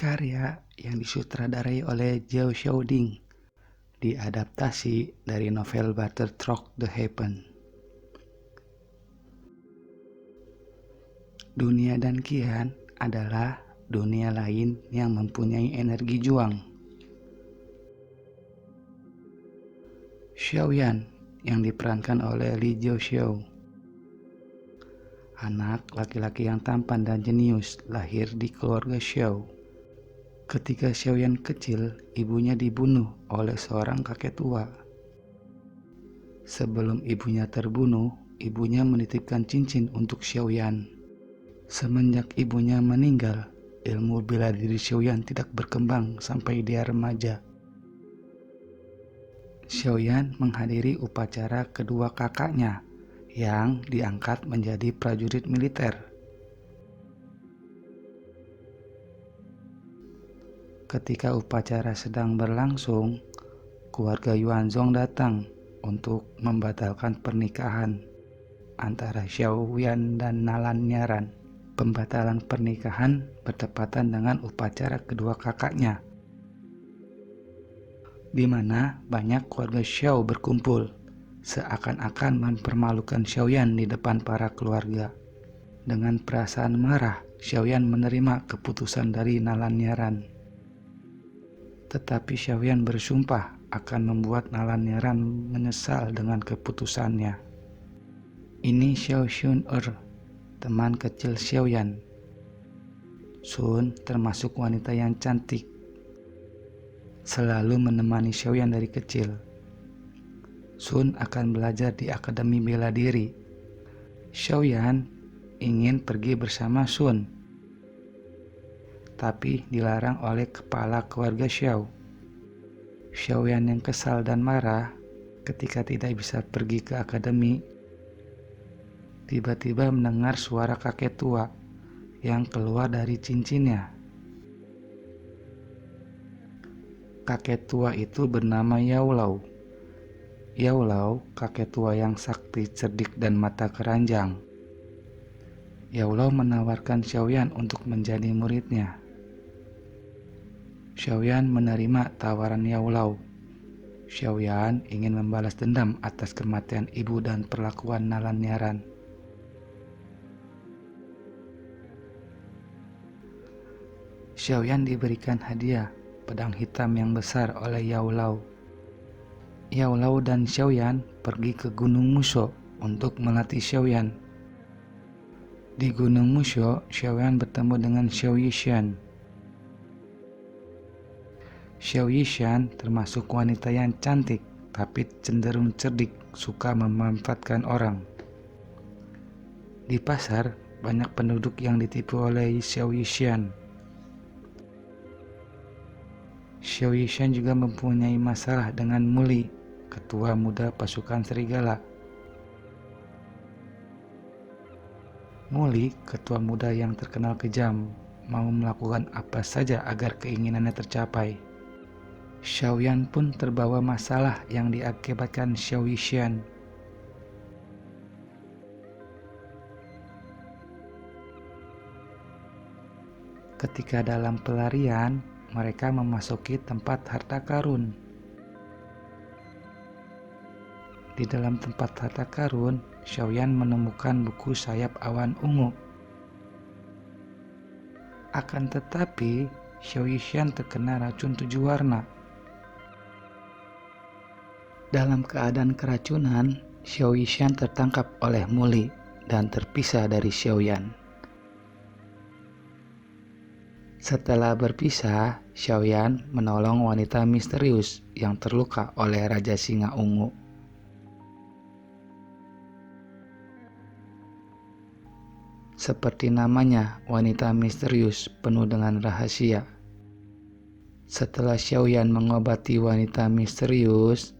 Karya yang disutradarai oleh Zhao Xiaoding, diadaptasi dari novel Butterfly The Heaven. Dunia dan Qian adalah dunia lain yang mempunyai energi juang. Xiaoyan yang diperankan oleh Li Jiaoxiao, anak laki-laki yang tampan dan jenius, lahir di keluarga Xiao. Ketika Xiaoyan kecil, ibunya dibunuh oleh seorang kakek tua. Sebelum ibunya terbunuh, ibunya menitipkan cincin untuk Xiaoyan. Semenjak ibunya meninggal, ilmu bela diri Xiaoyan tidak berkembang sampai dia remaja. Xiaoyan menghadiri upacara kedua kakaknya yang diangkat menjadi prajurit militer. Ketika upacara sedang berlangsung, keluarga Yuanzong datang untuk membatalkan pernikahan antara Xiaoyan dan Nalanyaran. Pembatalan pernikahan bertepatan dengan upacara kedua kakaknya, di mana banyak keluarga Xiao berkumpul, seakan-akan mempermalukan Xiaoyan di depan para keluarga. Dengan perasaan marah, Xiaoyan menerima keputusan dari Nalanyaran. Tetapi Xiaoyan bersumpah akan membuat Nalanyaran menyesal dengan keputusannya. Ini Xiao Xun-er, teman kecil Xiaoyan. Sun termasuk wanita yang cantik, selalu menemani Xiaoyan dari kecil. Sun akan belajar di Akademi Bela Diri. Xiaoyan ingin pergi bersama Sun, tapi dilarang oleh kepala keluarga Xiao. Xiaoyan yang kesal dan marah ketika tidak bisa pergi ke akademi, tiba-tiba mendengar suara kakek tua yang keluar dari cincinnya. Kakek tua itu bernama Yao Lao. Yao Lao, kakek tua yang sakti, cerdik, dan mata keranjang. Yao Lao menawarkan Xiaoyan untuk menjadi muridnya. Xiaoyan menerima tawaran Yao Lao. Xiaoyan ingin membalas dendam atas kematian ibu dan perlakuan Nalanyaran. Xiaoyan diberikan hadiah pedang hitam yang besar oleh Yao Lao. Yao Lao dan Xiaoyan pergi ke Gunung Musho untuk melatih Xiaoyan. Di Gunung Musho, Xiaoyan bertemu dengan Xiao Yishan. Xiao Yishan termasuk wanita yang cantik tapi cenderung cerdik, suka memanfaatkan orang. Di pasar, banyak penduduk yang ditipu oleh Xiao Yishan. Xiao Yishan juga mempunyai masalah dengan Muli, ketua muda pasukan serigala. Muli, ketua muda yang terkenal kejam, mau melakukan apa saja agar keinginannya tercapai. Xiaoyan pun terbawa masalah yang diakibatkan Xiao Yishan. Ketika dalam pelarian, mereka memasuki tempat harta karun. Di dalam tempat harta karun, Xiaoyan menemukan buku sayap awan ungu. Akan tetapi, Xiao Yishan terkena racun 7 warna. Dalam keadaan keracunan, Xiao Yishan tertangkap oleh Muli dan terpisah dari Xiaoyan. Setelah berpisah, Xiaoyan menolong wanita misterius yang terluka oleh Raja Singa Ungu. Seperti namanya, wanita misterius penuh dengan rahasia. Setelah Xiaoyan mengobati wanita misterius,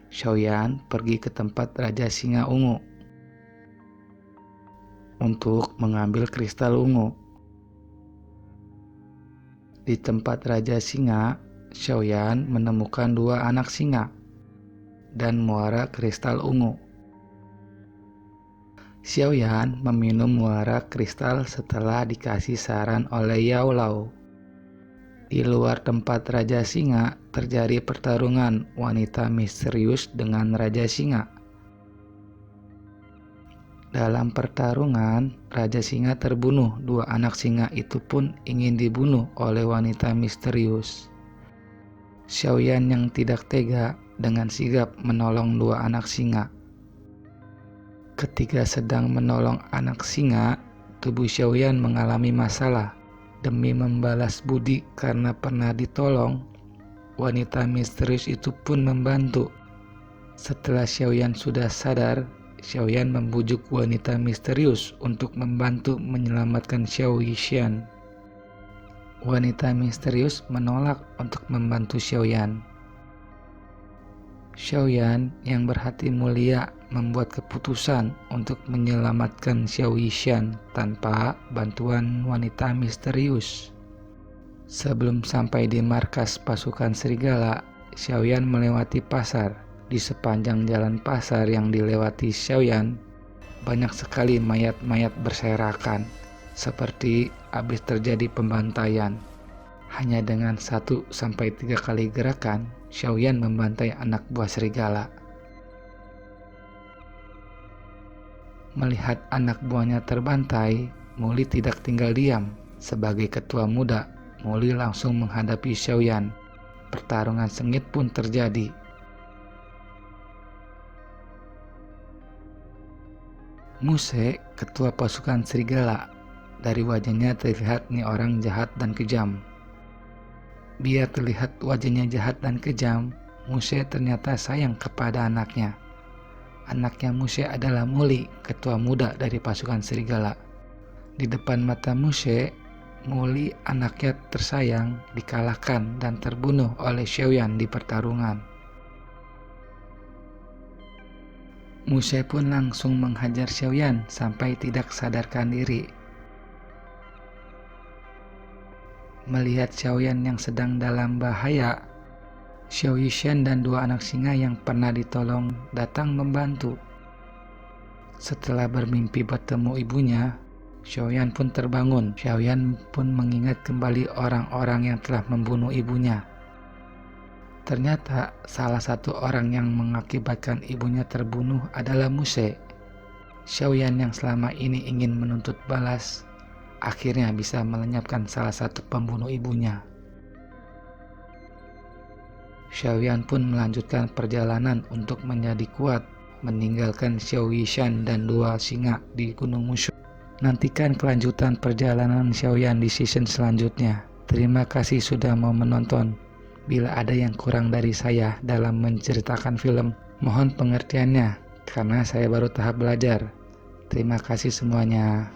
Xiaoyan pergi ke tempat Raja Singa Ungu untuk mengambil kristal ungu. Di tempat Raja Singa, Xiaoyan menemukan 2 anak singa dan muara kristal ungu. Xiaoyan meminum muara kristal setelah dikasih saran oleh Yao Lao. Di luar tempat Raja Singa terjadi pertarungan wanita misterius dengan Raja Singa. Dalam pertarungan, Raja Singa terbunuh. Dua anak singa itu pun ingin dibunuh oleh wanita misterius. Xiaoyan yang tidak tega dengan sigap menolong dua anak singa. Ketika sedang menolong anak singa, tubuh Xiaoyan mengalami masalah. Demi membalas budi karena pernah ditolong, wanita misterius itu pun membantu. Setelah Xiaoyan sudah sadar, Xiaoyan membujuk wanita misterius untuk membantu menyelamatkan Xiao Yishan. Wanita misterius menolak untuk membantu Xiaoyan. Xiaoyan yang berhati mulia membuat keputusan untuk menyelamatkan Xiao Yishan tanpa bantuan wanita misterius. Sebelum sampai di markas pasukan serigala, Xiaoyan melewati pasar. Di sepanjang jalan pasar yang dilewati Xiaoyan, banyak sekali mayat-mayat berserakan, seperti habis terjadi pembantaian. Hanya dengan 1-3 kali gerakan, Xiaoyan membantai anak buah serigala. Melihat anak buahnya terbantai, Muli tidak tinggal diam. Sebagai ketua muda, Muli langsung menghadapi Xiaoyan. Pertarungan sengit pun terjadi. Muse, ketua pasukan serigala, dari wajahnya terlihat nih orang jahat dan kejam. Biar terlihat wajahnya jahat dan kejam, Muse ternyata sayang kepada anaknya. Anaknya Muse adalah Muli, ketua muda dari pasukan serigala. Di depan mata Muse, Muli anaknya tersayang dikalahkan dan terbunuh oleh Xiaoyan di pertarungan. Muse pun langsung menghajar Xiaoyan sampai tidak sadarkan diri. Melihat Xiaoyan yang sedang dalam bahaya, Xiao Yishan dan dua anak singa yang pernah ditolong datang membantu. Setelah bermimpi bertemu ibunya, Xiaoyan pun terbangun. Xiaoyan pun mengingat kembali orang-orang yang telah membunuh ibunya. Ternyata salah satu orang yang mengakibatkan ibunya terbunuh adalah Muse. Xiaoyan yang selama ini ingin menuntut balas, akhirnya bisa melenyapkan salah satu pembunuh ibunya. Xiaoyan pun melanjutkan perjalanan untuk menjadi kuat, meninggalkan Xiao Yishan dan dua singa di Gunung Mushu. Nantikan kelanjutan perjalanan Xiaoyan di season selanjutnya. Terima kasih sudah mau menonton. Bila ada yang kurang dari saya dalam menceritakan film, mohon pengertiannya karena saya baru tahap belajar. Terima kasih semuanya.